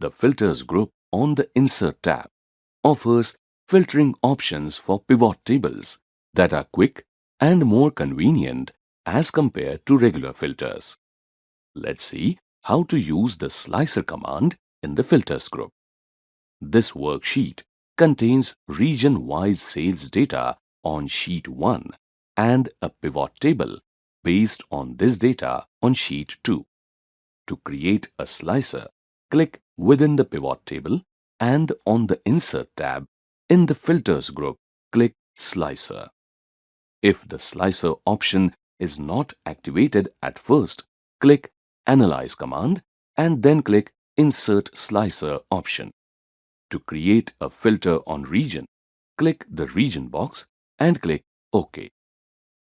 The Filters group on the Insert tab offers filtering options for pivot tables that are quick and more convenient as compared to regular filters. Let's see how to use the slicer command in the Filters group. This worksheet contains region-wise sales data on sheet 1 and a pivot table based on this data on sheet 2. To create a slicer, click within the pivot table and on the Insert tab in the Filters group, click Slicer. If the slicer option is not activated at first, click Analyze command and then click Insert Slicer option. To create a filter on region, click the region box and click OK.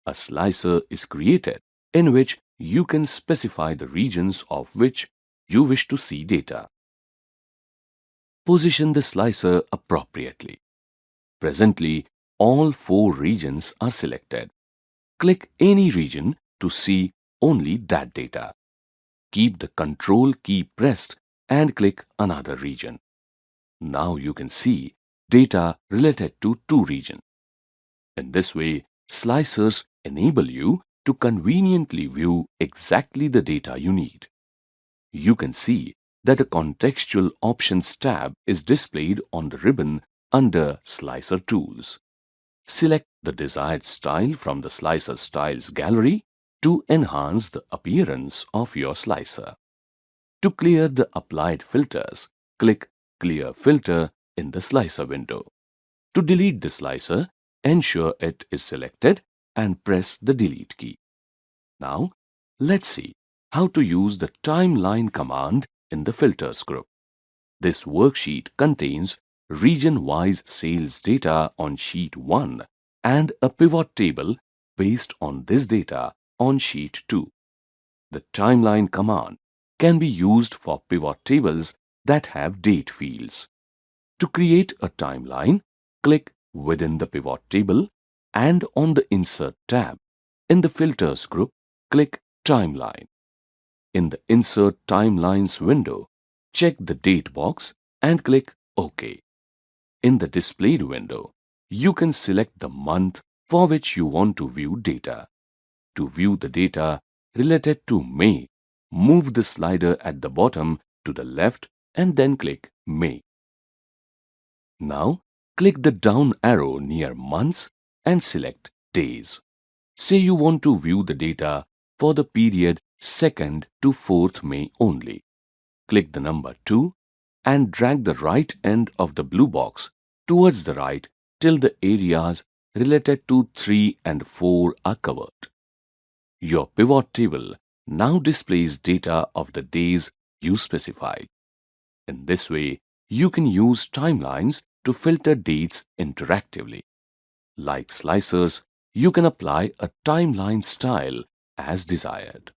A slicer is created in which you can specify the regions of which you wish to see data. Position the slicer appropriately. Presently, all 4 regions are selected. Click any region to see only that data. Keep the Ctrl key pressed and click another region. Now you can see data related to 2 regions. In this way, slicers enable you to conveniently view exactly the data you need. You can see that a Contextual Options tab is displayed on the ribbon under Slicer Tools. Select the desired style from the Slicer Styles gallery to enhance the appearance of your slicer. To clear the applied filters, click Clear Filter in the Slicer window. To delete the slicer, ensure it is selected and press the Delete key. Now, let's see how to use the Timeline command in the Filters group. This worksheet contains region-wise sales data on sheet 1 and a pivot table based on this data on sheet 2. The Timeline command can be used for pivot tables that have date fields. To create a timeline, click within the pivot table and on the Insert tab. In the Filters group, click Timeline. In the Insert Timelines window, check the Date box and click OK. In the Displayed window, you can select the month for which you want to view data. To view the data related to May, move the slider at the bottom to the left and then click May. Now, click the down arrow near Months and select Days. Say you want to view the data for the period 2nd to 4th May only. Click the number 2 and drag the right end of the blue box towards the right till the areas related to 3 and 4 are covered. Your pivot table now displays data of the days you specified. In this way, you can use timelines to filter dates interactively. Like slicers, you can apply a timeline style as desired.